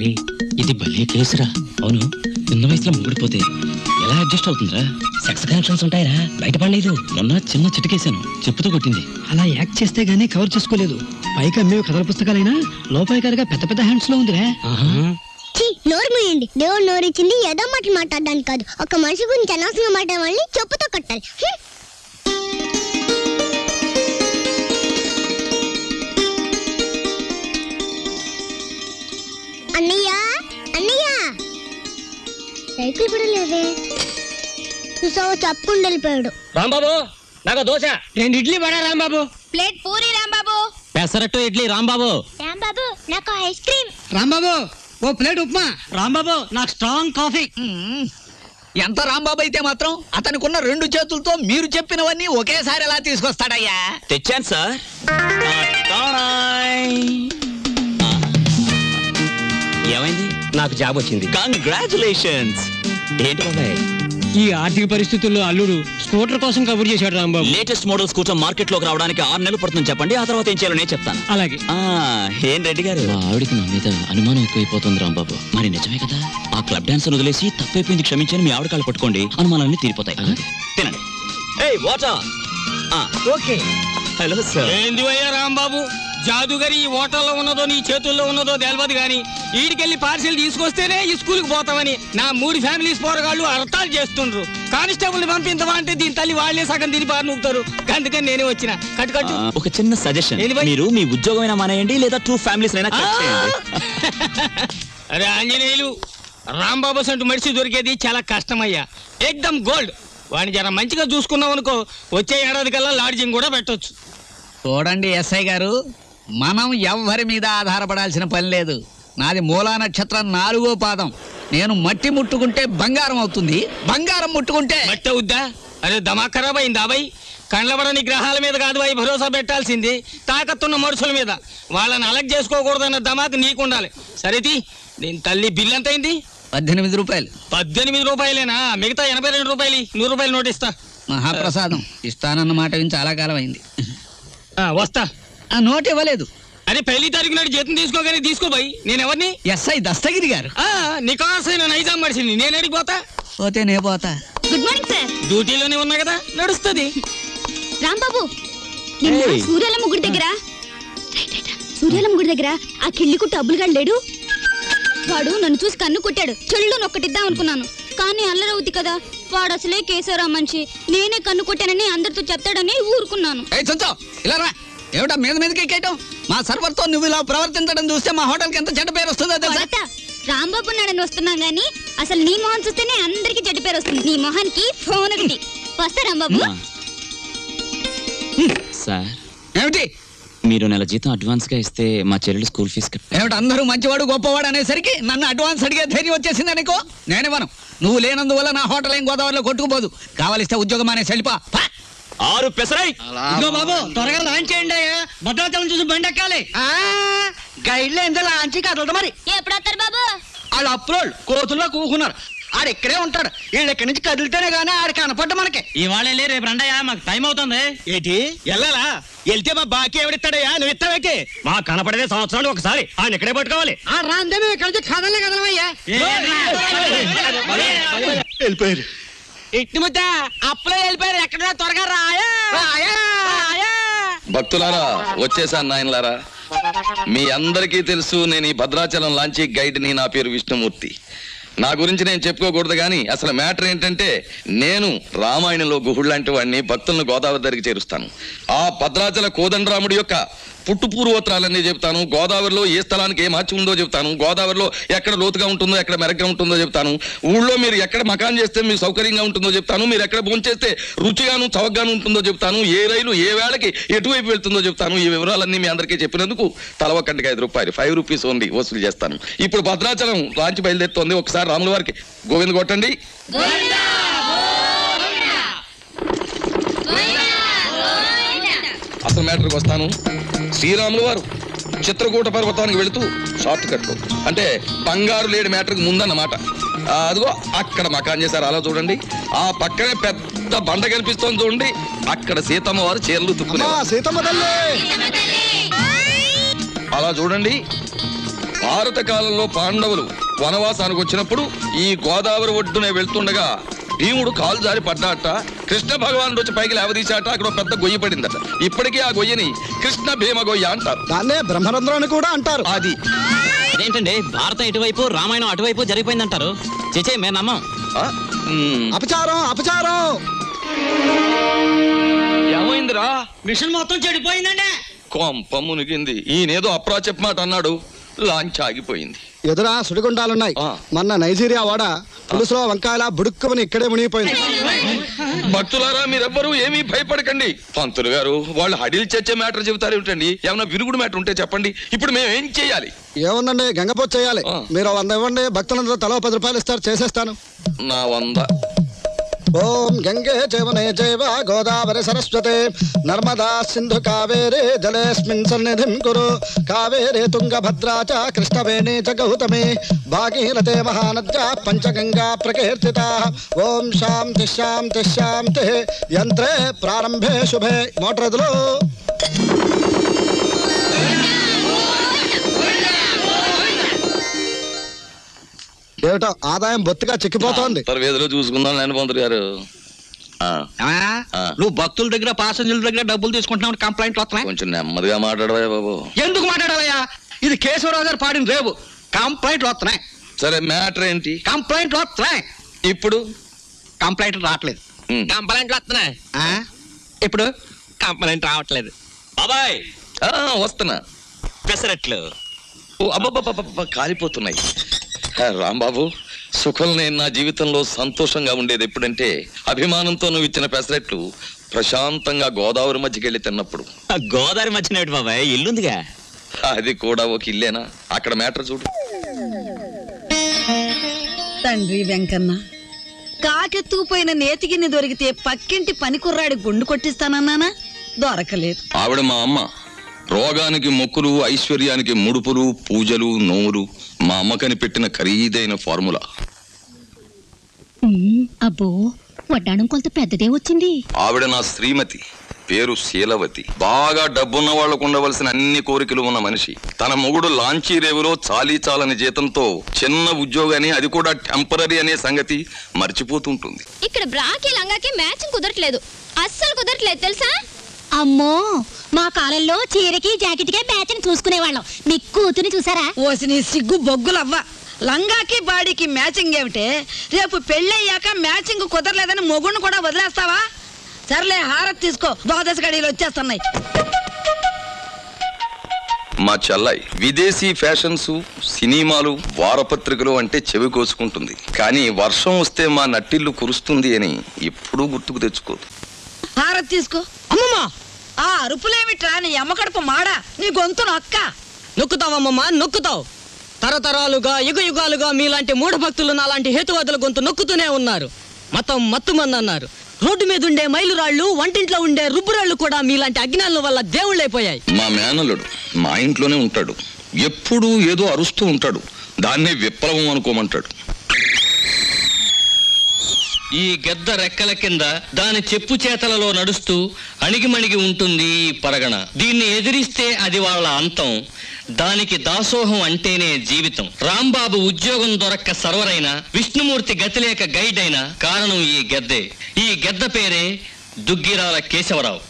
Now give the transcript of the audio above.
ఒరే ఇది భలే కేసురా. అవును, చిన్న వయసులో ముగ్గుడిపోతే ఎలా అడ్జస్ట్ అవుతుందిరా? సెక్స్ కనెక్షన్స్ ఉంటాయిరా, బయటపడలేదు. మొన్న చిన్న చిటికేశాను, చెప్పుతో కొట్టింది. అలా యాక్ట్ చేస్తే గానీ కవర్ చేసుకోలేదు. పైకి అమ్మేవి కథల పుస్తకాలైనా లోపాయికారిగా పెద్ద పెద్ద హ్యాండ్స్ లో ఉందిరా. నోరు మూయండి. దేవుడు నోరు ఇచ్చింది ఏదో మాటలు మాట్లాడడానికి కాదు. ఒక మనిషి గురించి అనవసరంగా మాట్లాడే చెప్పుతో కొట్టాలి. అన్నయ్య అన్నయ్య సైకిల్ కూడా లేవే. చూసావో చెప్పుకుంటూ వెళ్ళిపోయాడు. రాంబాబు నాకు దోశ, 2 ఇడ్లీ పడా రాంబాబు. ప్లేట్ పూరి రాంబాబు. పెసరట్టు ఇడ్లీ రాంబాబు. రాంబాబు నాకు ఐస్ క్రీమ్. రాంబాబు ఓ ప్లేట్ ఉప్మా. రాంబాబు నాకు స్ట్రాంగ్ కాఫీ. ఎంత రాంబాబు అయితే మాత్రం అతనికున్న 2 చేతులతో మీరు చెప్పినవన్నీ ఒకేసారి ఎలా తీసుకొస్తాడయ్యా? తెచ్చాను సార్. ఏమైంది? నాకు జాబ్ వచ్చింది. కంగ్రాచులేషన్స్. ఏంటి బాబాయ్, ఈ ఆర్థిక పరిస్థితుల్లో అల్లుడు స్కూటర్ కోసం కబుర్ చేశాడు Rambabu. Latest model scooter market లోకి రావడానికి 6 నెలలు పడుతుంది చెప్పండి, ఆ తర్వాత ఏం చేయాలో నేను చెప్తాను. అలాగే. ఏం రెడ్డి గారు, మా ఆవిడికి నా మీద అనుమానం ఎక్కువైపోతుంది రాంబాబు. మరి నిజమే కదా? ఆ క్లబ్ డాన్స్ వదిలేసి తప్పైపోయింది క్షమించని మీ ఆవిడ కాళ్ళు పట్టుకోండి, అనుమానాలన్నీ తీరిపోతాయి. తినండి. ఏయ్ వాటర్. ఓకే. Hello sir. ఏంది అయ్యా రాంబాబు, జాదుగరి ఈ హోటల్లో ఉన్నదో నీ చేతుల్లో ఉన్నదో తెలియదు గాని ఈడికెళ్ళి పార్సిల్ తీసుకొస్తేనే ఈ స్కూల్కి పోతామని నా 3 ఫ్యామిలీస్ పోరగాళ్ళు అర్థాలు చేస్తుండ్రు. కానిస్టేబుల్ పంపించవా అంటే దీని తల్లి వాళ్ళే సగం తిని పారు నూపుతారు. అందుకని నేనే వచ్చిన. కట్టు ఒక చిన్న సజెషన్, మీరు మీ ఉద్యోగమైనా మానేయండి లేదా 2 ఫ్యామిలీస్ అయినా కట్ చేయండి. అరే ఆంజనేయులు, రాంబాబు సంటూ మనిషి దొరికేది చాలా కష్టమయ్యా. ఏకదమ్ గోల్డ్. వాడిని జర మంచిగా చూసుకున్నాం అనుకో, వచ్చే ఏడాది కల్లా లాడ్జింగ్ కూడా పెట్టొచ్చు. చూడండి ఎస్ఐ గారు, మనం ఎవ్వరి మీద ఆధారపడాల్సిన పని లేదు. నాది మూలా నక్షత్రం 4వ పాదం. నేను మట్టి ముట్టుకుంటే బంగారం అవుతుంది, బంగారం ముట్టుకుంటే మట్టి అవుద్దా? అరే దమా ఖరాబ్ అయిందా బాయ్? కండ్లబడని గ్రహాల మీద కాదు బాయ్ భరోసా పెట్టాల్సింది, తాకత్తున్న మనుషుల మీద. వాళ్ళని అలగ్ చేసుకోకూడదన్న దమాకు నీకుండాలి. సరేది, దీని తల్లి బిల్ ఎంత అయింది? 18 రూపాయలు. 18 రూపాయలేనా? మిగతా 82 రూపాయలు 100 రూపాయలు నోట్ ఇస్తా. మహాప్రసాదం. ఇస్తానన్న మాట విని చాలా కాలం అయింది. వస్తా. ఆ నోట్ ఇవ్వలేదు. అరే 1 తారీఖు నాడు జీతం తీసుకోగానే తీసుకో బాయ్. నేను ఎవరిని? ఎస్ఐ దస్తగిరి గారు. నికాసైన నైజాం మనిషిని. నేను ఎడికి పోతా? పోతే నే పోతా. Good morning sir. డ్యూటీలోనే ఉన్నా కదా, నడుస్తుంది. రాంబాబు, సూర్యాలమ్మ గుడి దగ్గర ఆ కిళ్ళికు డబ్బులుగా లేడు. వాడు నన్ను చూసి కన్ను కొట్టాడు. చెల్లు నొక్కటిద్దాం అనుకున్నాను, కానీ అల్లరవుద్ది కదా. వాడు అసలే కేశవరా మనిషి. నేనే కన్ను కొట్టానని అందరితో చెప్తాడని ఊరుకున్నాను. ఏమిటా మీద మీదకి ఎక్కేయటం? మా సర్వర్ తో నువ్వు ఇలా ప్రవర్తించడం చూస్తే మా హోటల్ కి ఎంత చెడ్డ పేరు వస్తుందో తెలుసా? రాంబాబు నాడని వస్తున్నాం గానీ అసలు నీ మొహం చూస్తేనే అందరికి చెడ్డ పేరు వస్తుంది. నీ మొహానికి ఫోన్ ఒకటి. వస్తా రాంబాబు. సార్ ఏమిటి? మీరు నెల జీతం అడ్వాన్స్ గా ఇస్తే మా చెల్లెలు స్కూల్ ఫీజు ఏమిటి? అందరూ మంచివాడు గొప్పవాడు అనేసరికి నన్ను అడ్వాన్స్ అడిగే ధైర్యం వచ్చేసింది అనుకో. నేనేమను, నువ్వు లేనందువల్ల నా హోటల్ ఏం గోదావరిలో కొట్టుకుపోదు. కావలిస్తే ఉద్యోగం అనే సెలిపా. 6 పెసరై. బాబు త్వరగా లాంచ్ చేయండి. భద్రాచలం చూసి బండి ఎక్కాలి. గైడ్ లో ఎంత లాంచ్ కదలదు. మరి ఎప్పుడు వస్తారు బాబు? వాళ్ళు అప్రోళ్ళు కోతుల్లో కూకున్నారు. ఆడు ఇక్కడే ఉంటాడు. వీళ్ళు ఇక్కడి నుంచి కదిలితేనే గానీ ఆడు కనపడ్డ మనకి. ఇవాళ రేపు రండయ్యా, మాకు టైం అవుతుంది. ఏంటి వెళ్ళాలా? వెళ్తే మా బాకీ ఎవడిస్తాడయ్యా? నువ్వు ఇస్తావేకి? మా కనపడేదే సంవత్సరాలు ఒకసారి. ఆయన ఇక్కడే పట్టుకోవాలి. ఆ రాందే మేము ఇక్కడ నుంచి కదలే కదలమయ్యా. వెళ్ళిపోయారు. ఇట్టి ముద్ద అప్పులో వెళ్ళిపోయారు. ఎక్కడ త్వరగా రాయా. భక్తులారా, వచ్చేసాను నాయనలారా. మీ అందరికీ తెలుసు, నేను ఈ భద్రాచలం లాంచీ గైడ్ని. నా పేరు విష్ణుమూర్తి. నా గురించి నేను చెప్పుకోకూడదు కానీ అసలు మ్యాటర్ ఏంటంటే, నేను రామాయణంలో గుహుడు లాంటి వాడిని. భక్తులను గోదావరి దగ్గరికి చేరుస్తాను. ఆ భద్రాచల కోదండరాముడి యొక్క పుట్టు పూర్వోత్తరాలన్నీ చెప్తాను. గోదావరిలో ఏ స్థలానికి ఏ మార్చి ఉందో చెప్తాను. గోదావరిలో ఎక్కడ లోతుగా ఉంటుందో, ఎక్కడ మెరగ్గా ఉంటుందో చెప్తాను. ఊళ్ళో మీరు ఎక్కడ మకాన్ చేస్తే మీకు సౌకర్యంగా ఉంటుందో చెప్తాను. మీరు ఎక్కడ భోంచేస్తే రుచిగాను చవకగాను ఉంటుందో చెప్తాను. ఏ రైలు ఏ వేళకి ఎటువైపు వెళ్తుందో చెప్తాను. ఈ వివరాలన్నీ మీ అందరికీ చెప్పినందుకు తల ఒక్కటికి 5 రూపాయలు, 5 రూపీస్ ఓన్లీ వసూలు చేస్తాను. ఇప్పుడు భద్రాచలం లాంచ్ బయలుదేరుతోంది. ఒకసారి రాముల వారికి గోవింద కొట్టండి. అసలు మ్యాటర్కి వస్తాను. శ్రీరాముల వారు చిత్రకూట పర్వతానికి వెళుతూ షార్ట్ కట్లో, అంటే బంగారు లేడి మ్యాటర్కి ముందన్నమాట. అదిగో అక్కడ మకాన్ చేశారు. అలా చూడండి. ఆ పక్కనే పెద్ద బండ కనిపిస్తోంది చూడండి. అక్కడ సీతమ్మ వారు చీరలు తుక్కునే. అలా చూడండి. భారత కాలంలో పాండవులు వనవాసానికి వచ్చినప్పుడు ఈ గోదావరి ఒడ్డునే వెళ్తుండగా భీముడు కాలు జారి పడ్డాట. కృష్ణ భగవానుడు వచ్చి పైకి లేవదీశాట. అక్కడ ఒక పెద్ద గొయ్యి పడిందట. ఇప్పటికీ ఆ గొయ్యని కృష్ణ భీమ గొయ్య అంటారు. దాన్నే బ్రహ్మరంధ్రం అని కూడా అంటారు. అది అదేంటండి భారతం ఇటువైపు రామాయణం అటువైపు జరిగిపోయిందంటారు. చేచే మేము నమ్మం. అపచారం అపచారం. ఏమైందిరా? మిషన్ మొత్తం చెడిపోయిందండి. కొంప మునిగింది. ఈయనేదో అప్రాచప్ మాట అన్నాడు. లాంచ్ ఆగిపోయింది. ఎదురా సుడిగుండాలున్నాయి. మొన్న నైజీరియా వాడ పులుసులో వంకాయల బుడుక్కుమని ఇక్కడే మునిగిపోయింది. భక్తులారా, మీరెవ్వరూ ఏమీ భయపడకండి. పంతులు గారు వాళ్ళు హడిల్ చచ్చే మ్యాటర్ చెబుతారు ఏమిటండి? ఏమన్నా విరుగుడు మ్యాటర్ ఉంటే చెప్పండి. ఇప్పుడు మేము ఏం చేయాలి? ఏముందండి, గంగపోతు చేయాలి. మీరు 100 ఇవ్వండి, భక్తులందరూ తలో 10 రూపాయలు ఇస్తారు, చేసేస్తాను. నా 100. ఓం గంగే జవనే జైవ గోదావరి సరస్వతే నర్మదా సింధు కావేరే జలేస్మిన్ సన్నిధిం కురు కావేరే తుంగభద్రా చ కృష్ణవేణి చ గౌతమి భాగీరథే మహానద్యా పంచగంగా ప్రకీర్తితాః. ఓం శాంతి శాంతి శాంతి. యంత్రే ప్రారంభే శుభే. మోటార్ ఎదులు. ఏమిటో ఆదాయం బొత్తిగా చిక్కిపోతోంది. వేదిలో చూసుకుందాం నేను పంతులు గారు. నువ్వు భక్తుల దగ్గర పాసెంజర్ల దగ్గర డబ్బులు తీసుకుంటున్నావు, కంప్లైంట్లు వస్తున్నాయి. కొంచెం నెమ్మదిగా మాట్లాడవా బాబు. ఎందుకు మాట్లాడాలయ్యా? ఇది కేశవరావు గారు పాడిన రేవు. కంప్లైంట్లు వస్తున్నాయి. సరే మ్యాటర్ ఏంటి? కంప్లైంట్లు వస్తున్నాయి. ఇప్పుడు కంప్లైంట్లు రావట్లేదు. కంప్లైంట్లు వస్తున్నాయి. ఇప్పుడు కంప్లైంట్ రావట్లేదు. బాబాయ్ వస్తున్నా. పెసరట్లు. ఓ అబ్బబ్బబ్బబ్బ కాలిపోతున్నాయి. రాంబాబు, సుఖం నేను నా జీవితంలో సంతోషంగా ఉండేది ఎప్పుడంటే అభిమానంతో నువ్వు ఇచ్చిన పెసరెట్లు ప్రశాంతంగా గోదావరి మధ్యకి వెళ్ళి తిన్నప్పుడు. గోదావరి మధ్యన బాబాయ్ ఇల్లుందిగా. అది కూడా ఒక ఇల్లేనా? అక్కడ మ్యాటర్ చూడు. తండ్రి వెంకన్న, కాకెత్తుకుపోయిన నేతిగిన్ని దొరికితే పక్కింటి పనికుర్రాడి గుండు కొట్టిస్తానన్నానా? దొరకలేదు. ఆవిడ మా అమ్మ. రోగానికి మొక్కులు, ఐశ్వర్యానికి ముడుపులు, పూజలు, నోములు మా అమ్మకని పెట్టిన ఖరీదైన ఫార్ములా. అబ్బో, వడ్డాణం కొంత పెద్దదే వచ్చింది. ఆవిడ నా శ్రీమతి, పేరు శీలవతి. బాగా డబ్బున్న వాళ్లకు ఉండవలసిన అన్ని కోరికలు ఉన్న మనిషి. తన మొగుడు లాంచీ రేవులో చాలీ చాలని జీతంతో చిన్న ఉద్యోగాన్ని, అది కూడా టెంపరీ అనే సంగతి మర్చిపోతుంటుంది. ఇక్కడ బ్రాకి లంగాకి మ్యాచింగ్ కుదరట్లేదు, అస్సలు కుదరట్లేదు తెలుసా? అమ్మో, మా కాలంలో చీరకి జాకెట్కే మ్యాచింగ్ చూసుకునేవాళ్ళం. మీ కూతుని చూసారా? ఓసి నీ సిగ్గు బొగ్గులవ్వ. లంగాకి బాడీకి మ్యాచింగ్ ఏమిటే? రేపు పెళ్ళయ్యాక మ్యాచింగ్ కుదరలేదని మొగుడిని కూడా వదిలేస్తావా? సర్లే, హారతి తీసుకో, ద్వాదశ గడియలు వచ్చేస్తున్నాయి. మా చెల్లాయి విదేశీ ఫ్యాషన్స్, సినిమాలు, వారపత్రికలు అంటే చెవి కోసుకుంటుంది. కానీ వర్షం వస్తే మా నట్టిల్లు కురుస్తుంది అని ఎప్పుడూ గుర్తుకు తెచ్చుకోదు. హారతి తీసుకో. అమ్మమ్మా, ఆ అరుపులేమిట్రా? నీ అమ్మకడుపు మాడా, నీ గొంతు నొక్క. నొక్కుతావమ్మమ్మా, నొక్కుతావు. తరతరాలుగా యుగ యుగాలుగా మీలాంటి మూఢభక్తులు నాలాంటి హేతువాదుల గొంతు నొక్కుతూనే ఉన్నారు. మతం మత్తుమంది అన్నారు. రోడ్డు మీద ఉండే మైలురాళ్లు, వంటింట్లో ఉండే రుబ్బురాళ్లు కూడా మీలాంటి అజ్ఞానుల వల్ల దేవుళ్ళైపోయాయి. మా మేనల్లుడు మా ఇంట్లోనే ఉంటాడు. ఎప్పుడూ ఏదో అరుస్తూ ఉంటాడు. దాన్నే విప్లవం అనుకోమంటాడు. ఈ గెద్ద రెక్కల కింద దాని చెప్పు చేతలలో నడుస్తూ అణిగిమణిగి ఉంటుంది ఈ పరగణ. దీన్ని ఎదిరిస్తే అది వాళ్ళ అంతం. దానికి దాసోహం అంటేనే జీవితం. రాంబాబు ఉద్యోగం దొరక్క సర్వరైన, విష్ణుమూర్తి గతిలేక గైడ్ అయిన కారణం ఈ గెద్దే. ఈ గెద్ద పేరే దుగ్గిరాల కేశవరావు.